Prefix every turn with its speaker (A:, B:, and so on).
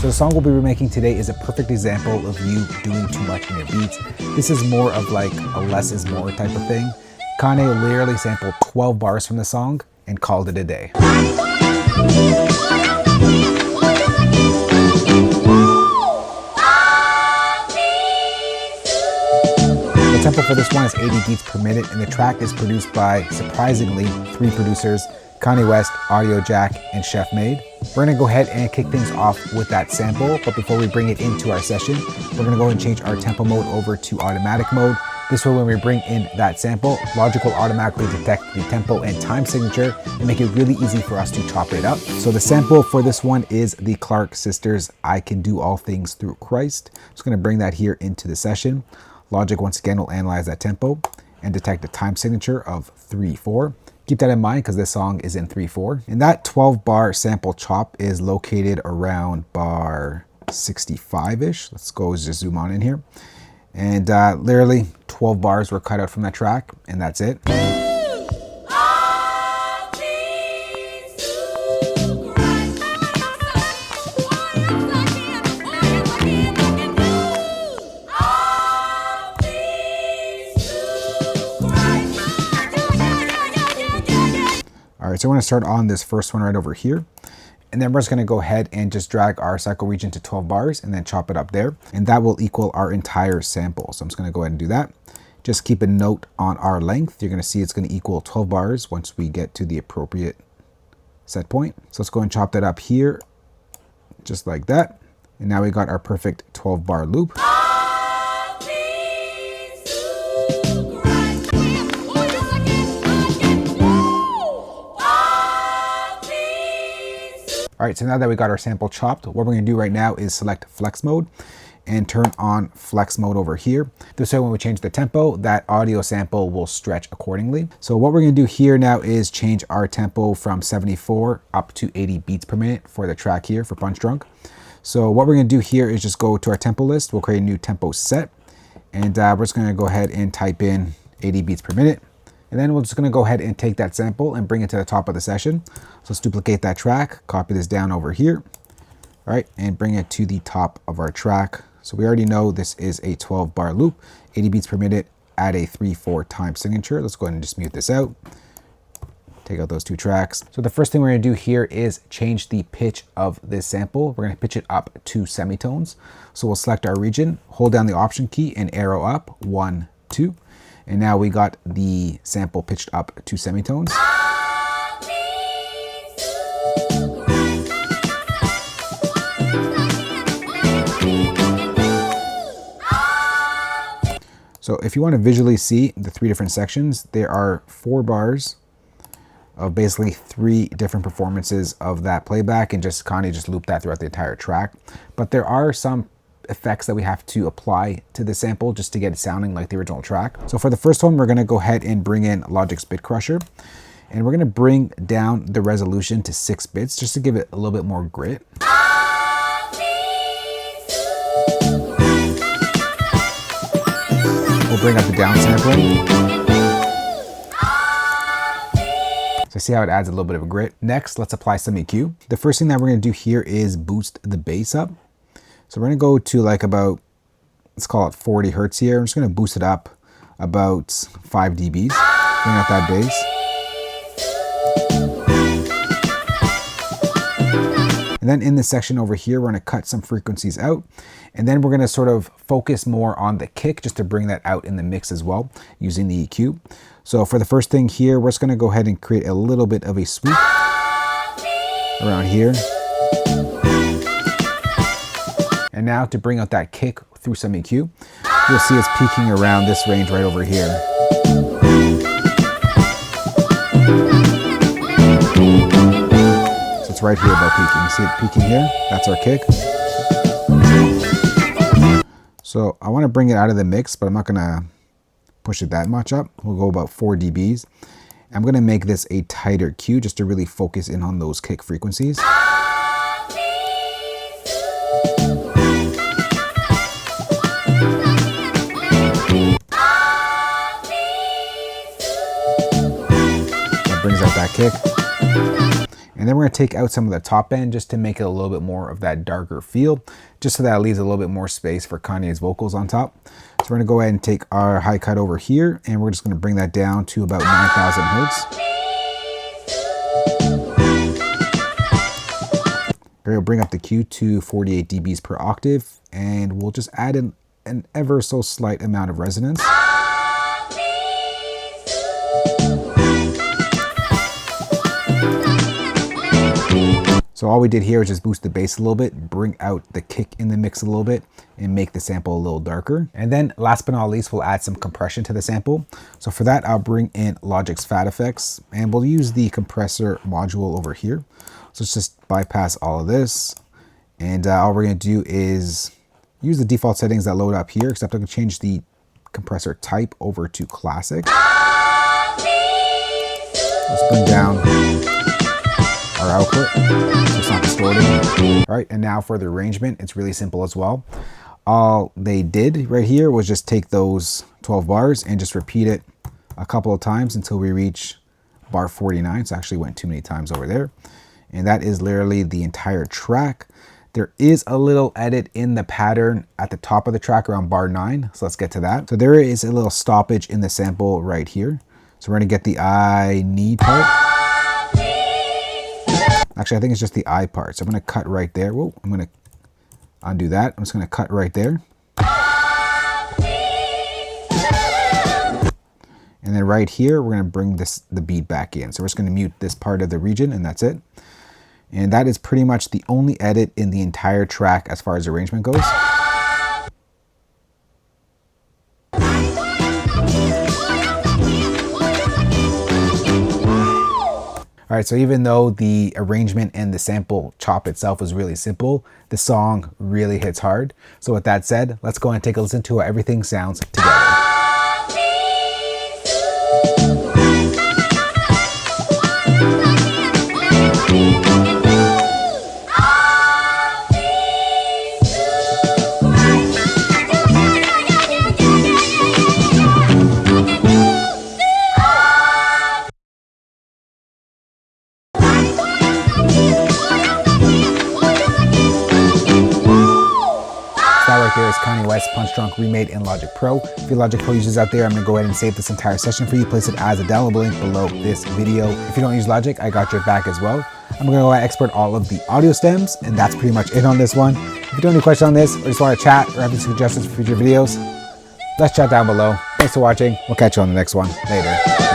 A: So the song we'll be remaking today is a perfect example of you doing too much in your beats. This is more of like a less is more type of thing. Kanye literally sampled 12 bars from the song and called it a day. The tempo for this one is 80 beats per minute, and the track is produced by, surprisingly, 3 producers: Kanye West, Jacc, and Sheffmade. We're gonna go ahead and kick things off with that sample, but before we bring it into our session, we're gonna go and change our tempo mode over to automatic mode. This way, when we bring in that sample, Logic will automatically detect the tempo and time signature and make it really easy for us to chop it up. So the sample for this one is the Clark Sisters' I Can Do All Things Through Christ. I'm just gonna bring that here into the session. Logic once again will analyze that tempo and detect a time signature of 3/4. Keep that in mind because this song is in 3/4. And that 12 bar sample chop is located around bar 65-ish. Let's go just zoom on in here. And literally 12 bars were cut out from that track, and that's it. All right, so I want to start on this first one right over here. And then we're just going to go ahead and just drag our cycle region to 12 bars and then chop it up there. And that will equal our entire sample. So I'm just going to go ahead and do that. Just keep a note on our length. You're going to see it's going to equal 12 bars once we get to the appropriate set point. So let's go and chop that up here, just like that. And now we got our perfect 12 bar loop. All right, so now that we got our sample chopped, what we're gonna do right now is select flex mode and turn on flex mode over here. This way when we change the tempo, that audio sample will stretch accordingly. So what we're gonna do here now is change our tempo from 74 up to 80 beats per minute for the track here for Punch Drunk. So what we're gonna do here is just go to our tempo list. We'll create a new tempo set, and we're just gonna go ahead and type in 80 beats per minute. And then we're just gonna go ahead and take that sample and bring it to the top of the session. So let's duplicate that track, copy this down over here, all right, and bring it to the top of our track. So we already know this is a 12 bar loop, 80 beats per minute at a 3/4 time signature. Let's go ahead and just mute this out. Take out those 2 tracks. So the first thing we're gonna do here is change the pitch of this sample. We're gonna pitch it up 2 semitones. So we'll select our region, hold down the option key and arrow up, 1, 2. And now we got the sample pitched up 2 semitones. So if you want to visually see the 3 different sections, there are 4 bars of basically 3 different performances of that playback, and just Kanye just looped that throughout the entire track. But there are some effects that we have to apply to the sample just to get it sounding like the original track. So for the first one, we're gonna go ahead and bring in Logic's Bit Crusher, and we're gonna bring down the resolution to 6 bits just to give it a little bit more grit. We'll bring up the downsampling. So see how it adds a little bit of a grit. Next, let's apply some EQ. The first thing that we're gonna do here is boost the bass up. So we're gonna go to like about, let's call it 40 hertz here. I'm just gonna boost it up about 5 dBs. Bring out that bass. And then in this section over here, we're gonna cut some frequencies out. And then we're gonna sort of focus more on the kick just to bring that out in the mix as well using the EQ. So for the first thing here, we're just gonna go ahead and create a little bit of a swoop around here. And now to bring out that kick through some EQ, you'll see it's peaking around this range right over here. So it's right here about peaking. See it peaking here? That's our kick. So I want to bring it out of the mix, but I'm not gonna push it that much up. We'll go about 4 dBs. I'm gonna make this a tighter cue just to really focus in on those kick frequencies. That brings out that kick. And then we're going to take out some of the top end just to make it a little bit more of that darker feel, just so that it leaves a little bit more space for Kanye's vocals on top. So we're going to go ahead and take our high cut over here, and we're just going to bring that down to about 9,000 hertz. We're going to bring up the Q to 48 dBs per octave, and we'll just add in an ever so slight amount of resonance. So all we did here is just boost the bass a little bit, bring out the kick in the mix a little bit, and make the sample a little darker. And then last but not least, we'll add some compression to the sample. So for that, I'll bring in Logic's Fat Effects, and we'll use the compressor module over here. So let's just bypass all of this. And all we're gonna do is use the default settings that load up here, except I'm gonna change the compressor type over to classic. Let's bring down our output so it's not distorting. All right, and now for the arrangement, it's really simple as well. All they did right here was just take those 12 bars and just repeat it a couple of times until we reach bar 49. So I actually went too many times over there. And that is literally the entire track. There is a little edit in the pattern at the top of the track around bar 9. So let's get to that. So there is a little stoppage in the sample right here. So we're gonna get the I need part. Actually, I think it's just the I part. So I'm gonna cut right there. Whoa, I'm gonna undo that. I'm just gonna cut right there. And then right here, we're gonna bring the beat back in. So we're just gonna mute this part of the region, and that's it. And that is pretty much the only edit in the entire track as far as arrangement goes. All right, so even though the arrangement and the sample chop itself was really simple, the song really hits hard. So with that said, let's go and take a listen to how everything sounds together. There is Kanye West Punch Drunk remade in Logic Pro. If you're Logic Pro users out there, I'm going to go ahead and save this entire session for you. Place it as a downloadable link below this video. If you don't use Logic, I got your back as well. I'm going to go ahead and export all of the audio stems, and that's pretty much it on this one. If you don't have any questions on this, or just want to chat, or have any suggestions for future videos, let's chat down below. Thanks for watching. We'll catch you on the next one. Later.